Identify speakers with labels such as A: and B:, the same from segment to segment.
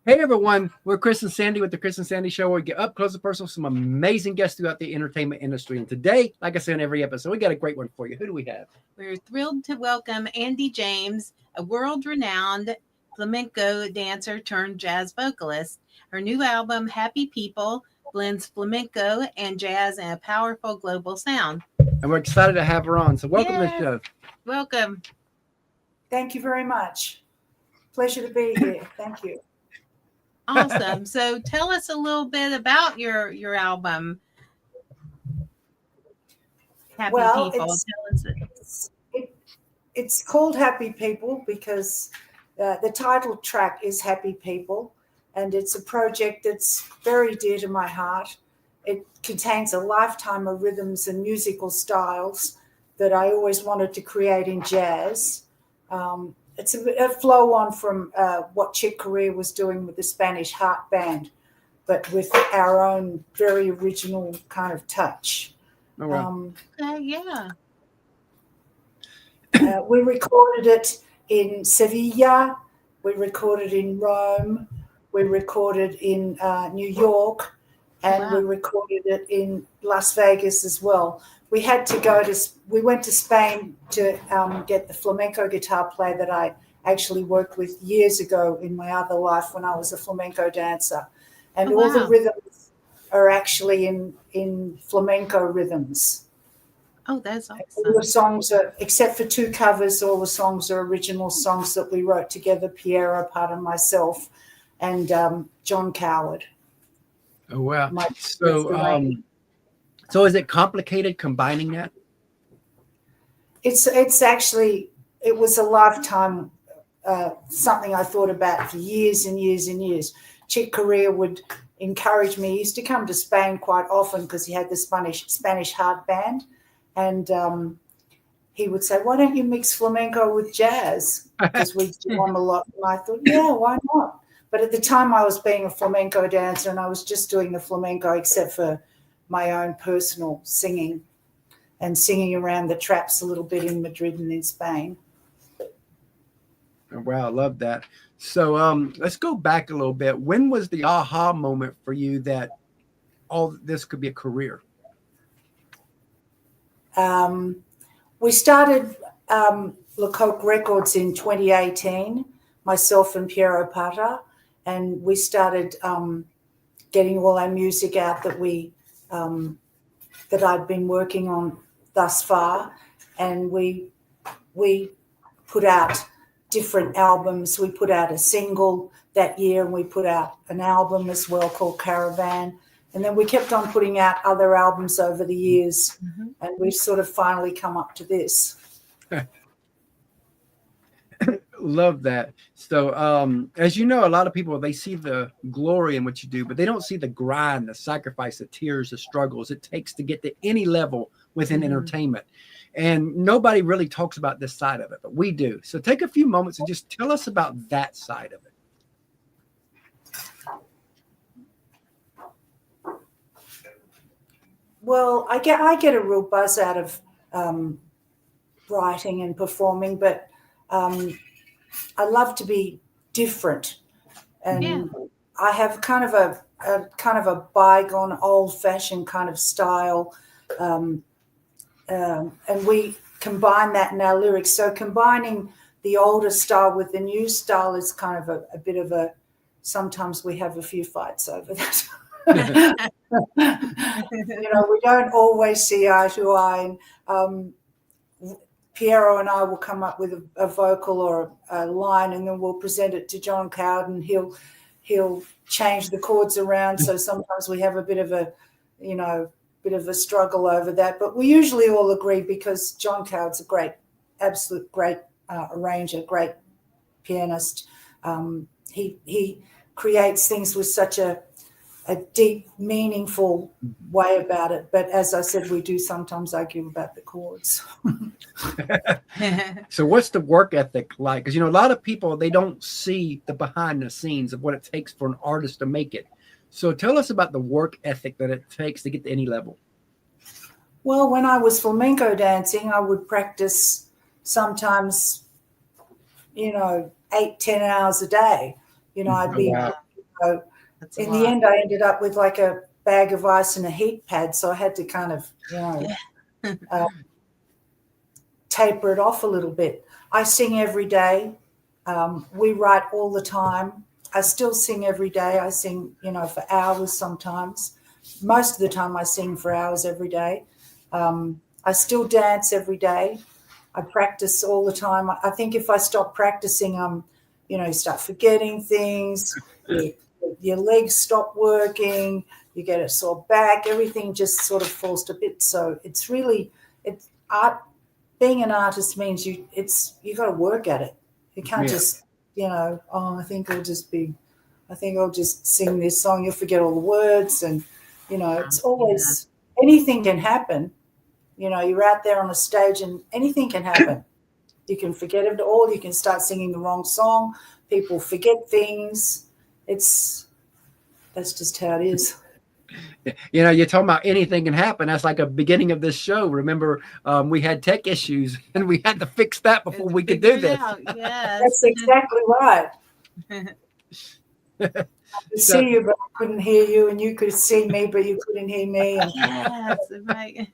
A: Hey everyone, we're Chris and Sandy with the Chris and Sandy Show, where we get up close and personal with some amazing guests throughout the entertainment industry. And today, like I say in every episode, we got a great one for you. Who do we have?
B: We're thrilled to welcome Andy James, a world-renowned flamenco dancer turned jazz vocalist. Her new album, Happy People, blends flamenco and jazz in a powerful global sound.
A: And we're excited to have her on. So welcome to the show.
B: Welcome.
C: Thank you very much. Pleasure to be here. Thank you.
B: Awesome. So tell us a little bit about your album, Happy People.
C: It's called Happy People because the title track is Happy People, and it's a project that's very dear to my heart. It contains a lifetime of rhythms and musical styles that I always wanted to create in jazz. It's a flow on from what Chick Corea was doing with the Spanish Heart Band, but with our own very original kind of touch.
A: Oh, wow.
B: Yeah.
C: We recorded it in Seville. We recorded in Rome. We recorded in New York. And we recorded it in Las Vegas as well. We went to Spain to get the flamenco guitar player that I actually worked with years ago in my other life when I was a flamenco dancer. And all the rhythms are actually in flamenco rhythms.
B: Oh, that's awesome.
C: All the songs are, except for two covers, all the songs are original songs that we wrote together, Piero, part of myself, and John Coward.
A: Oh, wow. So is it complicated combining that?
C: It's actually, it was a lifetime, something I thought about for years and years and years. Chick Corea would encourage me. He used to come to Spain quite often because he had the Spanish Heart Band. And he would say, why don't you mix flamenco with jazz? Because we do them a lot. And I thought, yeah, why not? But at the time I was being a flamenco dancer and I was just doing the flamenco except for my own personal singing and singing around the traps a little bit in Madrid and in Spain.
A: Oh, wow, I love that. So let's go back a little bit. When was the aha moment for you that all this could be a career?
C: We started Lecoq Records in 2018, myself and Piero Pata, and we started getting all our music out that I'd been working on thus far, and we put out different albums. We put out a single that year, and we put out an album as well called Caravan. And then we kept on putting out other albums over the years, and we've sort of finally come up to this.
A: Love that. So as you know, a lot of people, they see the glory in what you do, but they don't see the grind, the sacrifice, the tears, the struggles it takes to get to any level within entertainment. And nobody really talks about this side of it, but we do. So take a few moments and just tell us about that side of it.
C: Well, I get a real buzz out of writing and performing, but I love to be different, and I have kind of a bygone, old-fashioned kind of style, and we combine that in our lyrics. So combining the older style with the new style is kind of a bit of a. Sometimes we have a few fights over that. We don't always see eye to eye. Piero and I will come up with a vocal or a line, and then we'll present it to John Coward, and he'll change the chords around. So sometimes we have a bit of a struggle over that, but we usually all agree because John Coward's a absolute great arranger, great pianist. He creates things with such a deep, meaningful way about it. But as I said, we do sometimes argue about the chords.
A: So what's the work ethic like? Because, a lot of people, they don't see the behind the scenes of what it takes for an artist to make it. So tell us about the work ethic that it takes to get to any level.
C: Well, when I was flamenco dancing, I would practice sometimes, 8-10 hours a day. I'd be So
B: That's a
C: in
B: lot.
C: the end, I ended up with like a bag of ice and a heat pad. So I had to kind of, taper it off a little bit. I sing every day. We write all the time. I still sing every day. I sing, for hours sometimes. Most of the time I sing for hours every day. I still dance every day. I practice all the time. I think if I stop practicing, you start forgetting things. Your legs stop working. You get a sore back. Everything just sort of falls to bits. So it's art. Being an artist means you got to work at it. You can't just, I think I'll just sing this song. You'll forget all the words. And, it's always, anything can happen. You're out there on a stage and anything can happen. You can forget it all. You can start singing the wrong song. People forget things. That's just how it is.
A: You're talking about anything can happen. That's like a beginning of this show. Remember, we had tech issues and we had to fix that before we could do this.
B: Yes.
C: That's exactly right. I could see you, but I couldn't hear you, and you could see me, but you couldn't hear me. And
B: Yes, right.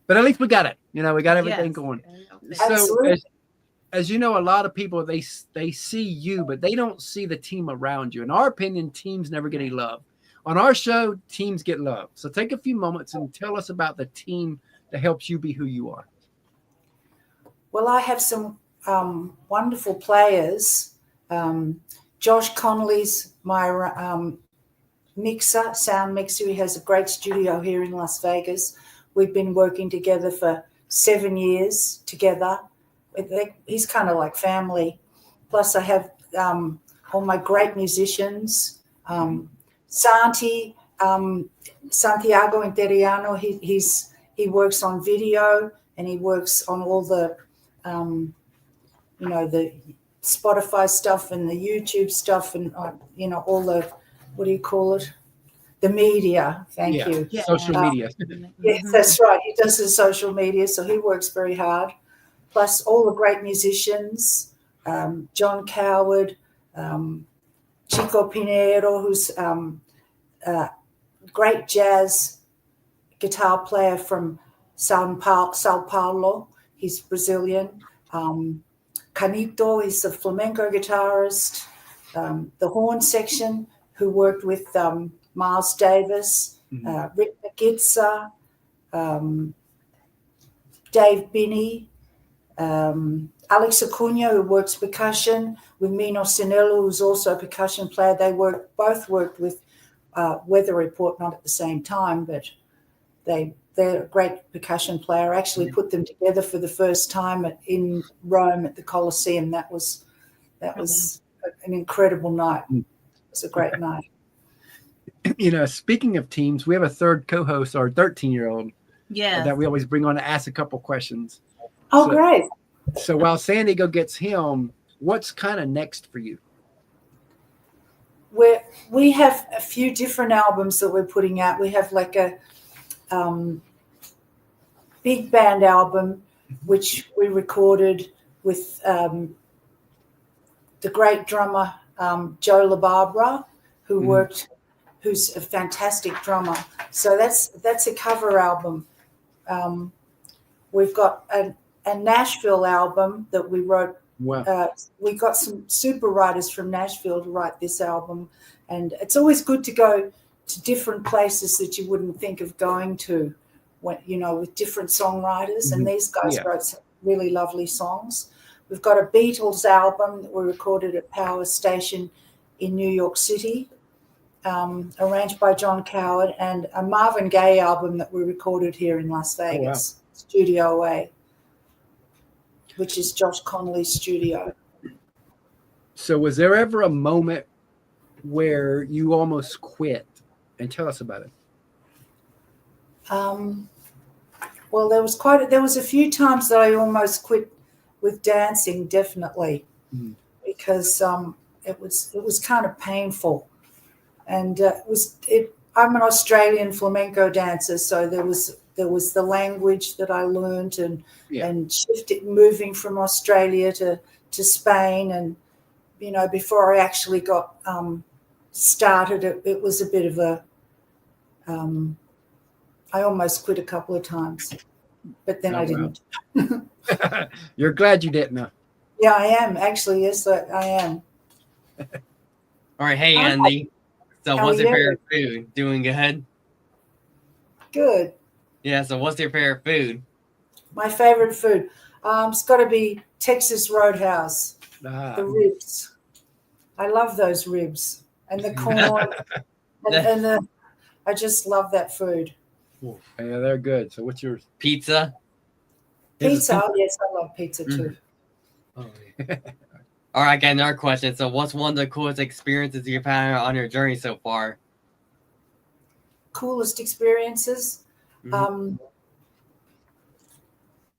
A: But at least we got it. We got everything going. So as you know, a lot of people, they see you, but they don't see the team around you. In our opinion, teams never get any love. On our show, teams get love. So take a few moments and tell us about the team that helps you be who you are.
C: Well, I have some wonderful players. Josh Connolly's my sound mixer. He has a great studio here in Las Vegas. We've been working together for 7 years together. He's kind of like family. Plus, I have all my great musicians. Santiago Interiano, he works on video and he works on all the the Spotify stuff and the YouTube stuff and all the, what do you call it? The media. Thank you.
B: Yeah.
A: Social media.
C: Yes, that's right. He does the social media, so he works very hard. Plus all the great musicians, John Coward, Chico Pinheiro, who's great jazz guitar player from Sao Paulo. He's Brazilian. Canito is a flamenco guitarist. The horn section, who worked with Miles Davis, Rick Magitsa, Dave Binney, Alex Acuña, who works percussion, with Mino Cinelu, who's also a percussion player. They both worked with Weather Report, not at the same time, but they're a great percussion player. I actually put them together for the first time in Rome at the Colosseum. That was an incredible night. It was a great night.
A: Speaking of teams, we have a third co-host, our 13-year-old, that we always bring on to ask a couple questions.
C: Oh, great.
A: So while San Diego gets him, what's kind of next for you?
C: We have a few different albums that we're putting out. We have like a big band album, which we recorded with the great drummer Joe LaBarbera, who's a fantastic drummer. So that's a cover album. We've got a Nashville album that we wrote.
A: Wow.
C: We got some super writers from Nashville to write this album, and it's always good to go to different places that you wouldn't think of going to, when, with different songwriters. And these guys wrote some really lovely songs. We've got a Beatles album that we recorded at Power Station in New York City, arranged by John Coward, and a Marvin Gaye album that we recorded here in Las Vegas, Studio A, which is Josh Connolly's studio.
A: So was there ever a moment where you almost quit? And tell us about it.
C: Well, there was a few times that I almost quit with dancing, definitely, because it was kind of painful, and I'm an Australian flamenco dancer, so there was the language that I learned and shifted, moving from Australia to Spain, and before I actually got started, it was a bit of a, I almost quit a couple of times, but then I didn't.
A: You're glad you didn't, huh?
C: Yeah, I am actually. Yes, I am.
D: All right, hey Andy. So,
C: How
D: what's
C: are
D: your
C: you?
D: favorite food? Doing good.
C: Good.
D: Yeah. So, what's your favorite food?
C: My favorite food. It's got to be Texas Roadhouse.
A: Ah.
C: The ribs. I love those ribs and the corn and the. I just love that food.
A: Yeah, they're good. So what's yours?
D: Pizza.
C: Pizza. Oh, yes, I love pizza too.
D: Oh, yeah. All right, I got another question. So, what's one of the coolest experiences you've had on your journey so far?
C: Coolest experiences.
D: Mhm.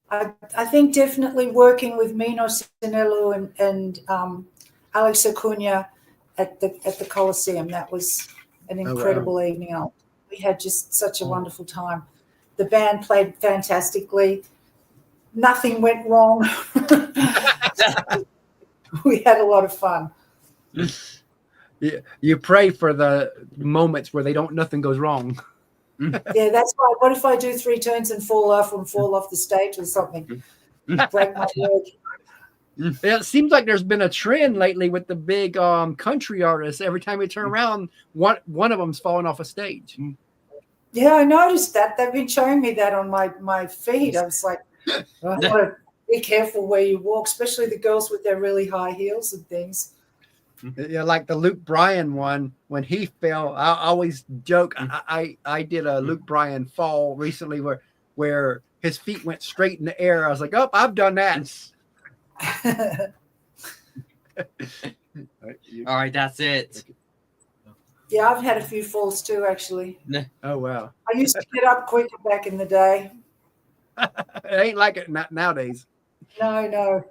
C: I think definitely working with Mino, Cinelu, and Alex Acuña at the Colosseum. That was an incredible evening. We had just such a wonderful time. The band played fantastically. Nothing went wrong. We had a lot of fun.
A: You pray for the moments where nothing goes wrong.
C: Yeah, that's right. What if I do 3 turns and fall off the stage or something? Break my leg.
A: Yeah, it seems like there's been a trend lately with the big country artists. Every time we turn around, one of them's falling off a stage.
C: Yeah, I noticed that. They've been showing me that on my feed. I was like, oh, be careful where you walk, especially the girls with their really high heels and things.
A: Yeah, like the Luke Bryan one, when he fell, I always joke. I did a Luke Bryan fall recently where his feet went straight in the air. I was like, oh, I've done that.
D: All right, that's it.
C: Yeah, I've had a few falls too, actually.
A: Oh, wow.
C: I used to get up quicker back in the day.
A: It ain't like it nowadays.
C: No.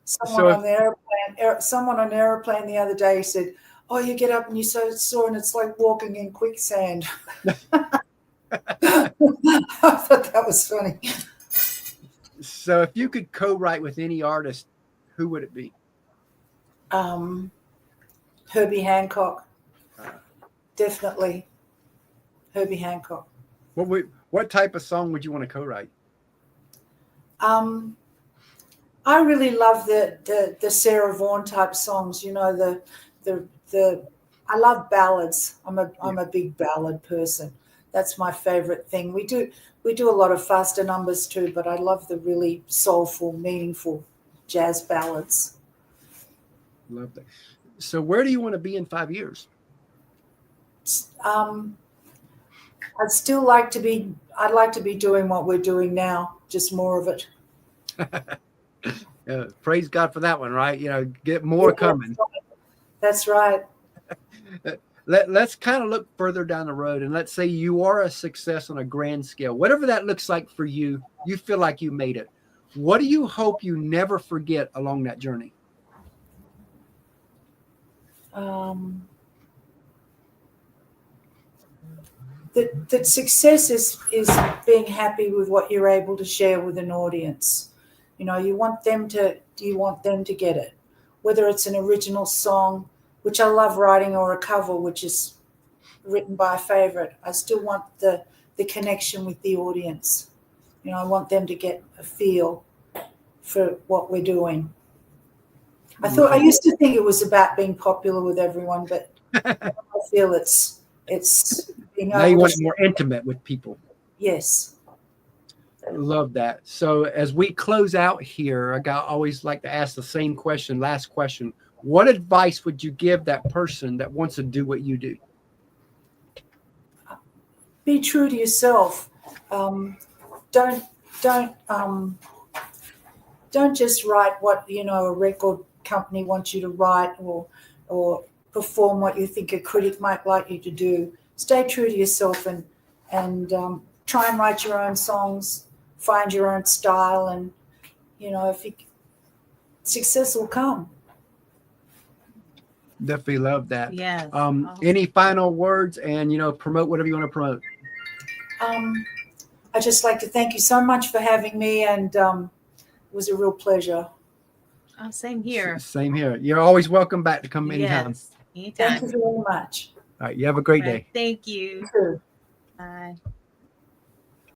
C: Someone on the airplane the other day said, "Oh, you get up and you're so sore, and it's like walking in quicksand." I thought that was funny.
A: So, if you could co-write with any artist, who would it be?
C: Herbie Hancock, definitely. Herbie Hancock.
A: What type of song would you want to co-write?
C: I really love the Sarah Vaughan type songs. You know, I love ballads. I'm a big ballad person. That's my favorite thing. We do a lot of faster numbers too, but I love the really soulful, meaningful jazz ballads.
A: Love that. So where do you want to be in 5 years?
C: I'd like to be doing what we're doing now, just more of it.
A: Praise God for that one, right? Get more coming.
C: That's right.
A: Let's kind of look further down the road, and let's say you are a success on a grand scale. Whatever that looks like for you, you feel like you made it. What do you hope you never forget along that journey?
C: That success is being happy with what you're able to share with an audience. You want them to get it, whether it's an original song, which I love writing, or a cover which is written by a favorite. I still want the connection with the audience. I want them to get a feel for what we're doing. I used to think it was about being popular with everyone, but I feel it's being
A: now you want it more intimate with people.
C: Yes.
A: Love that. So as we close out here, I always like to ask the same question, last question. What advice would you give that person that wants to do what you do?
C: Be true to yourself. Don't just write what a record company wants you to write, or perform what you think a critic might like you to do. Stay true to yourself and try and write your own songs. Find your own style, and success will come.
A: Definitely love that.
B: Yes.
A: Any final words, and promote whatever you want to promote?
C: I'd just like to thank you so much for having me, and it was a real pleasure.
B: Oh, same here.
A: Same here. You're always welcome back to come anytime.
B: Yes, anytime.
C: Thank you very much.
A: All right. You have a great
B: Right.
A: day.
B: Thank you.
C: True.
B: Bye.